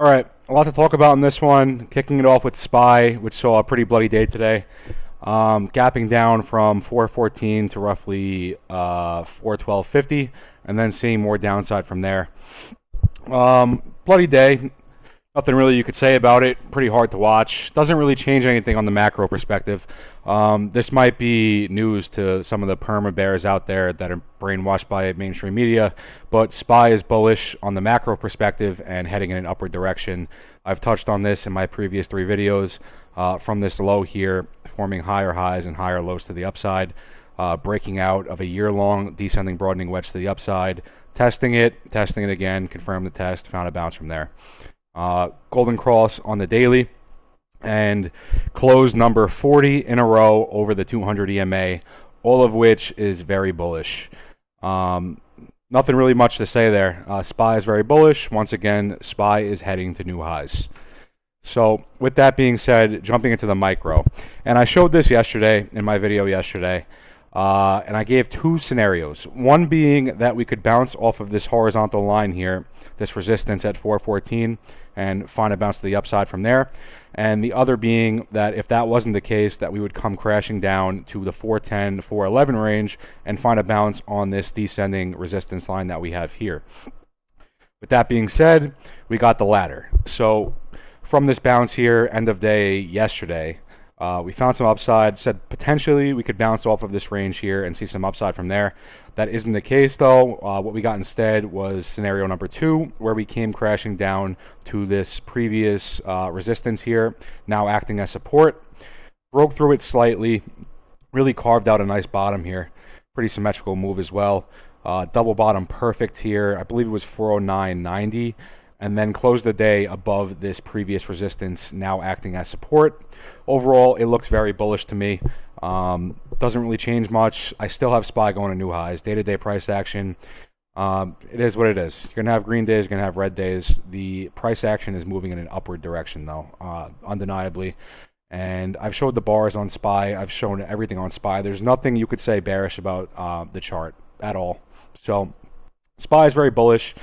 All right, a lot to talk about in this one. Kicking it off with SPY, which saw a pretty bloody day today, gapping down from 414 to roughly 412.50, and then seeing more downside from there. Bloody day. Nothing really you could say about it. Pretty hard to watch. Doesn't really change anything on the macro perspective. This might be news to some of the perma bears out there that are brainwashed by mainstream media, but SPY is bullish on the macro perspective and heading in an upward direction. I've touched on this in my previous three videos. From this low here, forming higher highs and higher lows to the upside, breaking out of a year-long descending broadening wedge to the upside, testing it again, confirmed the test, found a bounce from there. Golden cross on the daily, and closed number 40 in a row over the 200 EMA, all of which is very bullish. Nothing really much to say there. SPY is very bullish. Once again, SPY is heading to new highs. So with that being said, jumping into the micro, and I showed this yesterday in my video yesterday, and I gave two scenarios. One being that we could bounce off of this horizontal line here, this resistance at 414, and find a bounce to the upside from there. And the other being that if that wasn't the case, that we would come crashing down to the 410, 411 range and find a bounce on this descending resistance line that we have here. With that being said, we got the latter. So from this bounce here, end of day yesterday, we found some upside, said potentially we could bounce off of this range here and see some upside from there. That isn't the case though. What we got instead was scenario number 2, where we came crashing down to this previous resistance here, now acting as support. Broke through it slightly, really carved out a nice bottom here. Pretty symmetrical move as well. Double bottom perfect here. I believe it was 409.90. And then closed the day above this previous resistance, now acting as support. Overall, it looks very bullish to me. Doesn't really change much. I still have SPY going to new highs. Day-to-day price action, it is what it is. You're going to have green days, you're going to have red days. The price action is moving in an upward direction, though, undeniably. And I've showed the bars on SPY. I've shown everything on SPY. There's nothing you could say bearish about the chart at all. So SPY is very bullish.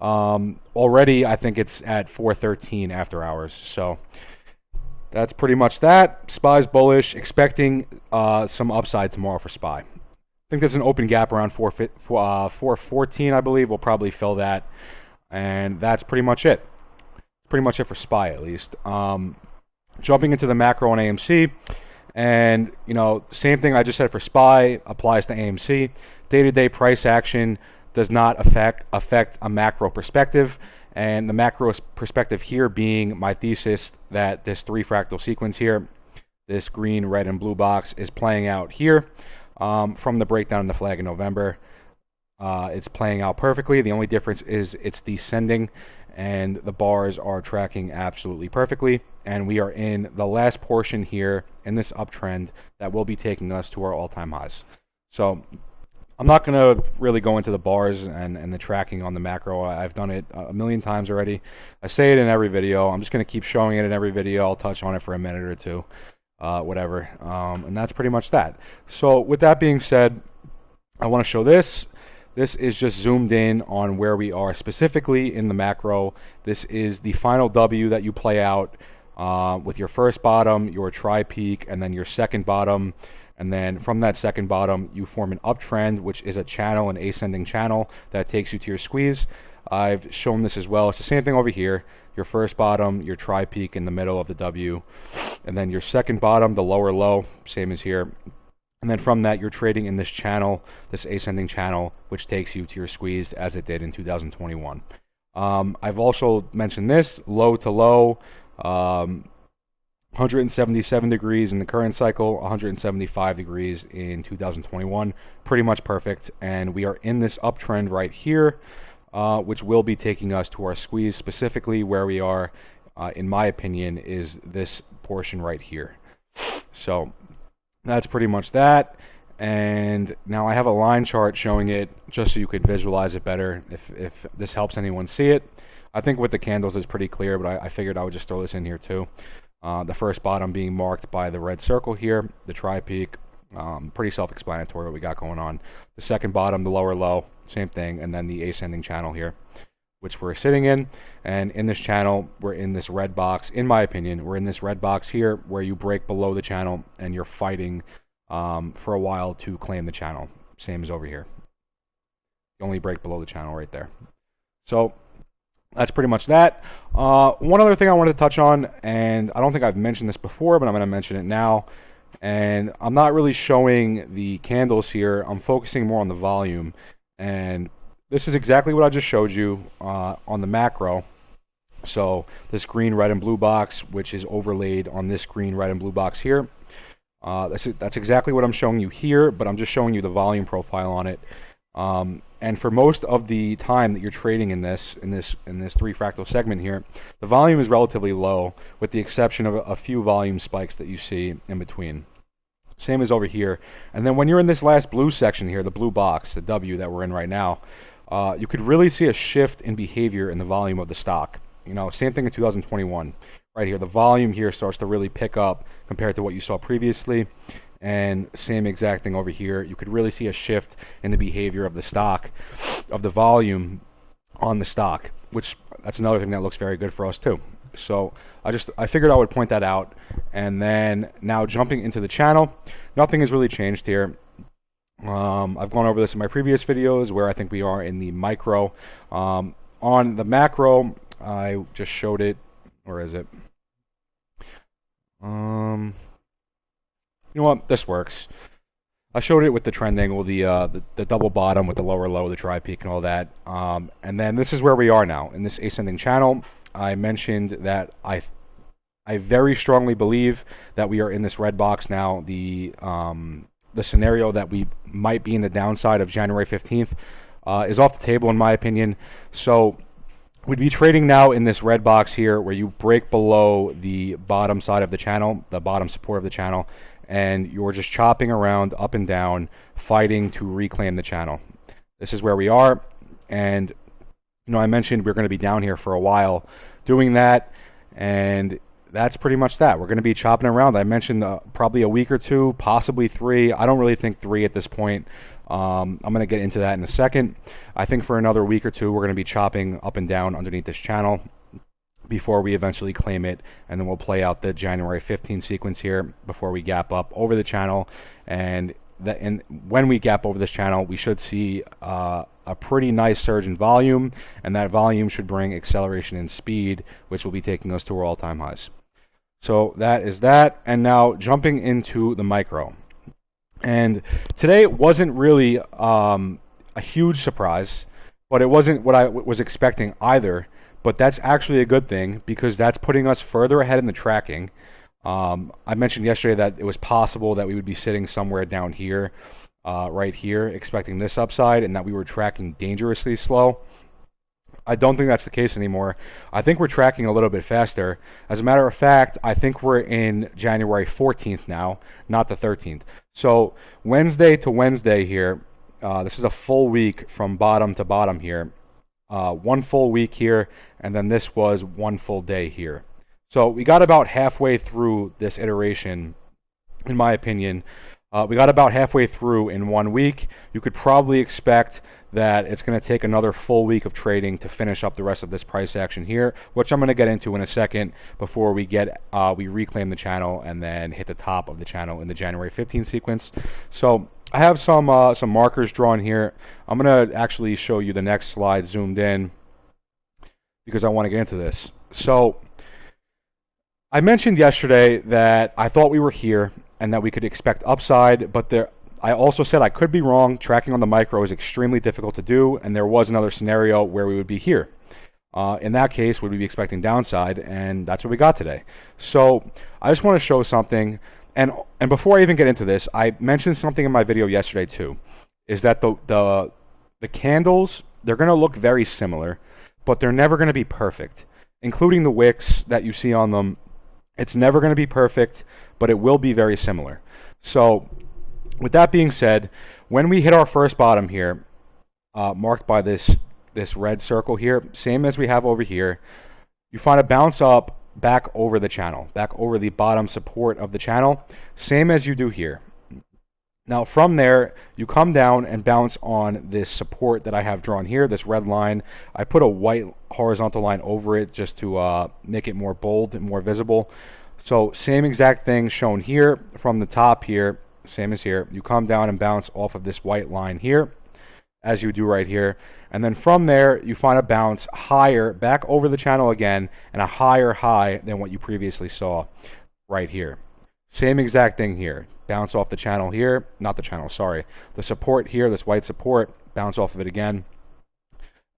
Already I think it's at 413 after hours, so that's pretty much that. SPY's bullish, expecting some upside tomorrow for SPY. I think there's an open gap around 414, I believe. We'll probably fill that, and that's pretty much it. Pretty much it for SPY, at least. Jumping into the macro on AMC, and you know, same thing I just said for SPY applies to AMC. Day-to-day price action does not affect a macro perspective, and the macro perspective here being my thesis that this 3 fractal sequence here, this green, red, and blue box, is playing out here from the breakdown in the flag in November. It's playing out perfectly. The only difference is it's descending, and the bars are tracking absolutely perfectly, and we are in the last portion here in this uptrend that will be taking us to our all-time highs. So I'm not going to really go into the bars and the tracking on the macro. I've done it a million times already. I say it in every video. I'm just going to keep showing it in every video. I'll touch on it for a minute or two, whatever. And that's pretty much that. So with that being said, I want to show this. This is just zoomed in on where we are specifically in the macro. This is the final W that you play out with your first bottom, your tri-peak, and then your second bottom. And then from that second bottom, you form an uptrend, which is a channel, an ascending channel that takes you to your squeeze. I've shown this as well. It's the same thing over here. Your first bottom, your tri-peak in the middle of the W, and then your second bottom, the lower low, same as here. And then from that, you're trading in this channel, this ascending channel, which takes you to your squeeze as it did in 2021. I've also mentioned this, low to low, 177 degrees in the current cycle, 175 degrees in 2021. Pretty much perfect. And we are in this uptrend right here, which will be taking us to our squeeze. Specifically where we are, in my opinion, is this portion right here. So that's pretty much that. And now I have a line chart showing it just so you could visualize it better if this helps anyone see it. I think with the candles is pretty clear, but I figured I would just throw this in here too. The first bottom being marked by the red circle here, the tri-peak, pretty self-explanatory what we got going on. The second bottom, the lower low, same thing, and then the ascending channel here, which we're sitting in. And in this channel, we're in this red box. In my opinion, we're in this red box here where you break below the channel and you're fighting for a while to claim the channel. Same as over here. You only break below the channel right there. So that's pretty much that. One other thing I wanted to touch on, and I don't think I've mentioned this before, but I'm going to mention it now. And I'm not really showing the candles here. I'm focusing more on the volume. And this is exactly what I just showed you on the macro. So this green, red, and blue box, which is overlaid on this green, red, and blue box here. That's exactly what I'm showing you here, but I'm just showing you the volume profile on it. And for most of the time that you're trading in this 3 fractal segment here, the volume is relatively low, with the exception of a few volume spikes that you see in between. Same as over here. And then when you're in this last blue section here, the blue box, the W that we're in right now, you could really see a shift in behavior in the volume of the stock. You know, same thing in 2021. Right here, the volume here starts to really pick up compared to what you saw previously. And same exact thing over here. You could really see a shift in the behavior of the stock, of the volume on the stock, which that's another thing that looks very good for us too. So I figured I would point that out. And then now jumping into the channel, nothing has really changed here. I've gone over this in my previous videos where I think we are in the micro. On the macro, I just showed it. Where is it? You know what? This works. I showed it with the trend angle, the double bottom with the lower low, the dry peak, and all that. And then this is where we are now in this ascending channel. I mentioned that I very strongly believe that we are in this red box now. The scenario that we might be in the downside of January 15th is off the table in my opinion. So we'd be trading now in this red box here where you break below the bottom side of the channel, the bottom support of the channel, and you're just chopping around up and down, fighting to reclaim the channel. This is where we are, and you know, I mentioned we're going to be down here for a while doing that, and that's pretty much that. We're going to be chopping around. I mentioned probably a week or two, possibly 3. I don't really think 3 at this point. I'm going to get into that in a second. I think for another week or 2, we're going to be chopping up and down underneath this channel before we eventually claim it, and then we'll play out the January 15 sequence here before we gap up over the channel. And when we gap over this channel, we should see a pretty nice surge in volume, and that volume should bring acceleration in speed, which will be taking us to our all-time highs. So that is that. And now jumping into the micro. And today wasn't really a huge surprise, but it wasn't what I was expecting either. But that's actually a good thing because that's putting us further ahead in the tracking. I mentioned yesterday that it was possible that we would be sitting somewhere down here, right here, expecting this upside, and that we were tracking dangerously slow. I don't think that's the case anymore. I think we're tracking a little bit faster. As a matter of fact, I think we're in January 14th now, not the 13th. So Wednesday to Wednesday here, this is a full week from bottom to bottom here. 1 full week here, and then this was 1 full day here. So we got about halfway through this iteration, in my opinion. We got about halfway through in 1 week. You could probably expect that it's going to take another full week of trading to finish up the rest of this price action here, which I'm going to get into in a second before we reclaim the channel and then hit the top of the channel in the January 15 sequence. So I have some markers drawn here. I'm going to actually show you the next slide zoomed in because I want to get into this. So I mentioned yesterday that I thought we were here and that we could expect upside, but I also said I could be wrong. Tracking on the micro is extremely difficult to do, and there was another scenario where we would be here. In that case, we'd be expecting downside, and that's what we got today. So I just want to show something, and before I even get into this, I mentioned something in my video yesterday too, is that the candles, they're going to look very similar, but they're never going to be perfect, including the wicks that you see on them. It's never going to be perfect, but it will be very similar. So with that being said, when we hit our first bottom here, marked by this red circle here, same as we have over here, you find a bounce up back over the channel, back over the bottom support of the channel, same as you do here. Now from there, you come down and bounce on this support that I have drawn here, this red line. I put a white horizontal line over it just to make it more bold and more visible. So same exact thing shown here from the top here, same as here. You come down and bounce off of this white line here, as you do right here. And then from there, you find a bounce higher back over the channel again and a higher high than what you previously saw right here. Same exact thing here. Bounce off the channel here, not the channel, sorry. The support here, this white support, bounce off of it again.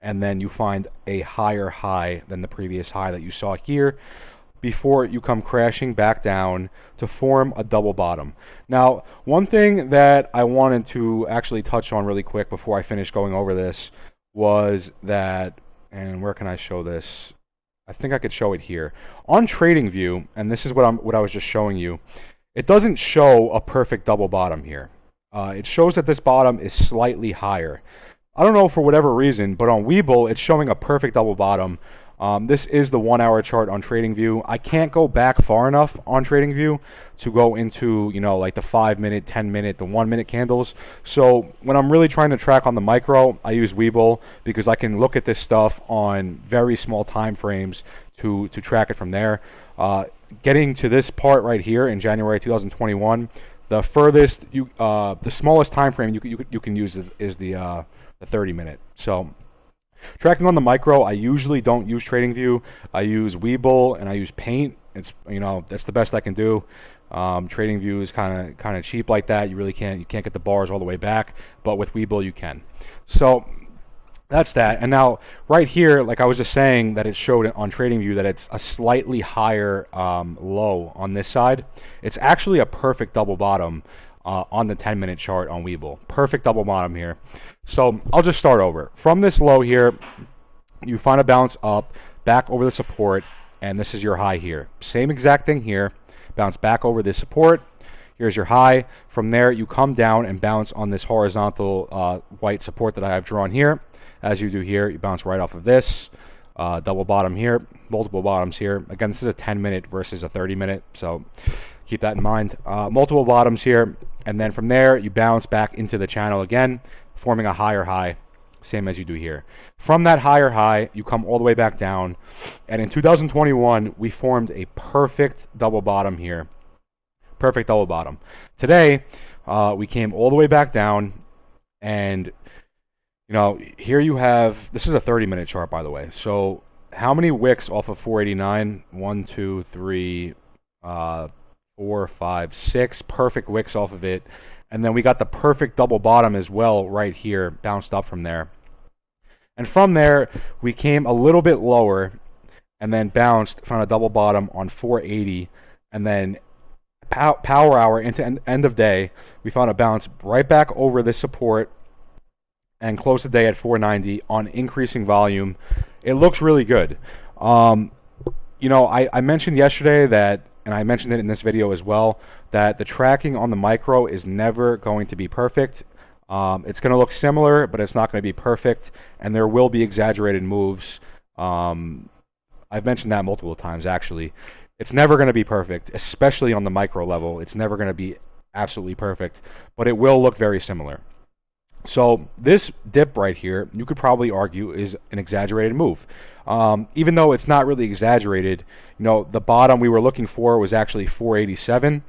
And then you find a higher high than the previous high that you saw here before you come crashing back down to form a double bottom. Now, one thing that I wanted to actually touch on really quick before I finish going over this was that, and where can I show this? I think I could show it here. On TradingView, and this is what I was just showing you, it doesn't show a perfect double bottom here. It shows that this bottom is slightly higher. I don't know for whatever reason, but on Webull, it's showing a perfect double bottom. This is the 1 hour chart on TradingView. I can't go back far enough on TradingView to go into, you know, like the 5 minute, 10 minute, the 1 minute candles. So when I'm really trying to track on the micro, I use Webull because I can look at this stuff on very small time frames to track it from there. Getting to this part right here in January 2021, the furthest the smallest time frame you can use is the 30 minute. So tracking on the micro, I usually don't use TradingView. I use Webull and I use Paint. It's, you know, that's the best I can do. TradingView is kind of cheap like that. You can't get the bars all the way back, but with Webull you can. So that's that. And now right here, like I was just saying, that it showed on TradingView that it's a slightly higher low on this side. It's actually a perfect double bottom on the 10-minute chart on Webull. Perfect double bottom here. So I'll just start over. From this low here, you find a bounce up, back over the support, and this is your high here. Same exact thing here. Bounce back over this support. Here's your high. From there, you come down and bounce on this horizontal white support that I have drawn here. As you do here, you bounce right off of this. Double bottom here, multiple bottoms here. Again, this is a 10-minute versus a 30-minute, so keep that in mind. Multiple bottoms here, and then from there, you bounce back into the channel again, forming a higher high, same as you do here. From that higher high, you come all the way back down, and in 2021, we formed a perfect double bottom here. Perfect double bottom. Today, we came all the way back down, and you know, here you have, this is a 30-minute chart, by the way. So how many wicks off of 489? 1, 2, 3, 4, 5, 6 perfect wicks off of it. And then we got the perfect double bottom as well right here, bounced up from there. And from there, we came a little bit lower and then bounced, found a double bottom on 480. And then power hour into end of day, we found a bounce right back over this support and close the day at 490 on increasing volume. It looks really good. You know, I mentioned yesterday that, and I mentioned it in this video as well, that the tracking on the micro is never going to be perfect. It's going to look similar, but it's not going to be perfect, and there will be exaggerated moves. I've mentioned that multiple times, actually. It's never going to be perfect, especially on the micro level. It's never going to be absolutely perfect, but it will look very similar. So this dip right here, you could probably argue, is an exaggerated move. Even though it's not really exaggerated, you know, the bottom we were looking for was actually 487.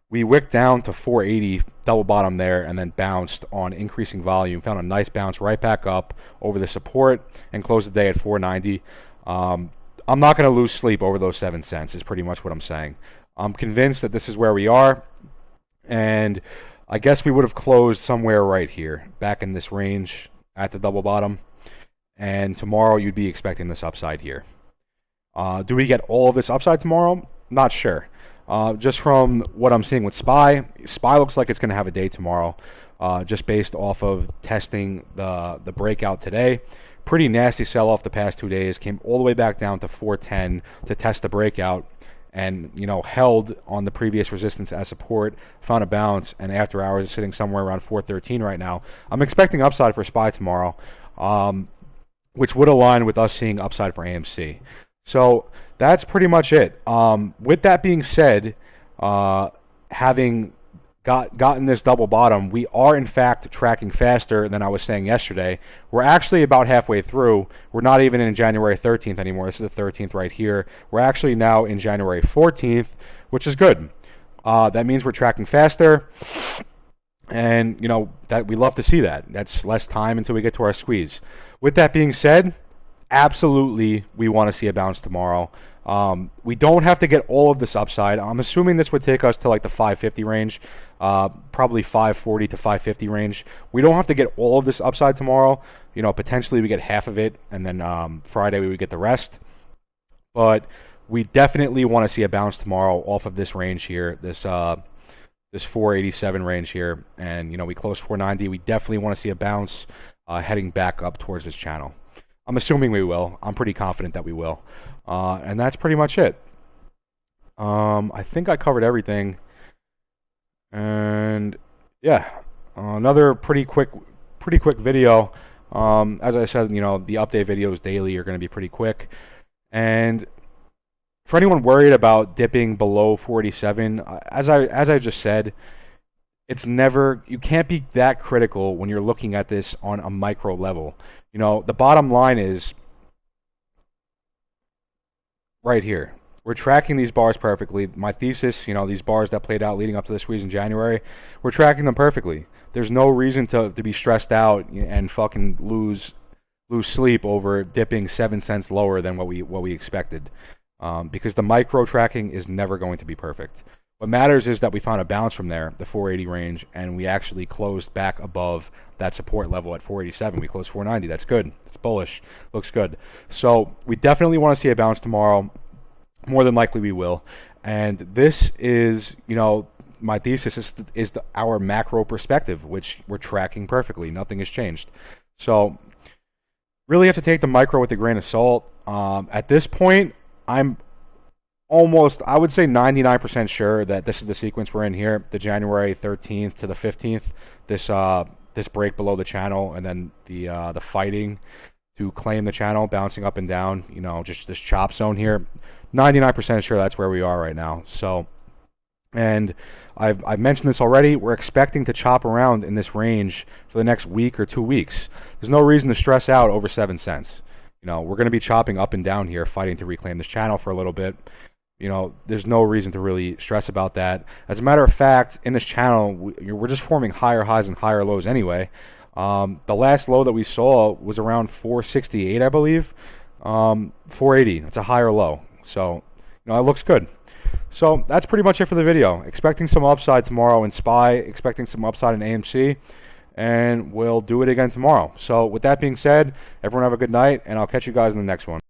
We wicked down to 480, double bottom there, and then bounced on increasing volume. Found a nice bounce right back up over the support and closed the day at 490. I'm not going to lose sleep over those 7 cents is pretty much what I'm saying. I'm convinced that this is where we are, and I guess we would have closed somewhere right here, back in this range at the double bottom. And tomorrow you'd be expecting this upside here. Do we get all of this upside tomorrow? Not sure. Just from what I'm seeing with SPY, SPY looks like it's going to have a day tomorrow, just based off of testing the breakout today. Pretty nasty sell-off the past 2 days. Came all the way back down to 410 to test the breakout. And, you know, held on the previous resistance as support, found a bounce, and after hours is sitting somewhere around 413 right now. I'm expecting upside for SPY tomorrow, which would align with us seeing upside for AMC. So that's pretty much it. With that being said, having gotten this double bottom, we are in fact tracking faster than I was saying yesterday. We're actually about halfway through. We're not even in January 13th anymore. This is the 13th right here. We're actually now in January 14th, which is good. That means we're tracking faster, and you know that we love to see that. That's less time until we get to our squeeze. With that being said, absolutely we want to see a bounce tomorrow. We don't have to get all of this upside. I'm assuming this would take us to like the 550 range, probably 540 to 550 range. We don't have to get all of this upside tomorrow. You know, potentially we get half of it, and then Friday we would get the rest. But we definitely want to see a bounce tomorrow off of this range here, this 487 range here, and you know we close 490. We definitely want to see a bounce heading back up towards this channel. I'm assuming we will. I'm pretty confident that we will. And that's pretty much it. I think I covered everything. And yeah, another pretty quick video. As I said, you know, the update videos daily are going to be pretty quick. And for anyone worried about dipping below 487, as I just said, it's never, you can't be that critical when you're looking at this on a micro level. You know, the bottom line is right here. We're tracking these bars perfectly. My thesis, you know, these bars that played out leading up to the squeeze in January, we're tracking them perfectly. There's no reason to be stressed out and fucking lose sleep over dipping 7 cents lower than what we expected. Because the micro tracking is never going to be perfect. What matters is that we found a bounce from there, the 480 range, and we actually closed back above that support level at 487. We closed 490. That's good. It's bullish. Looks good. So we definitely want to see a bounce tomorrow. More than likely we will. And this is, you know, my thesis is our macro perspective, which we're tracking perfectly. Nothing has changed. So really have to take the micro with a grain of salt. At this point, I'm almost, I would say 99% sure that this is the sequence we're in here, the January 13th to the 15th, this break below the channel, and then the fighting to claim the channel, bouncing up and down, you know, just this chop zone here. 99% sure that's where we are right now. So, and I've mentioned this already, we're expecting to chop around in this range for the next week or 2 weeks. There's no reason to stress out over 7 cents. You know, we're going to be chopping up and down here, fighting to reclaim this channel for a little bit. You know, there's no reason to really stress about that. As a matter of fact, in this channel, we're just forming higher highs and higher lows anyway. The last low that we saw was around 468, I believe. 480, that's a higher low. So, you know, it looks good. So that's pretty much it for the video. Expecting some upside tomorrow in SPY, expecting some upside in AMC, and we'll do it again tomorrow. So with that being said, everyone have a good night, and I'll catch you guys in the next one.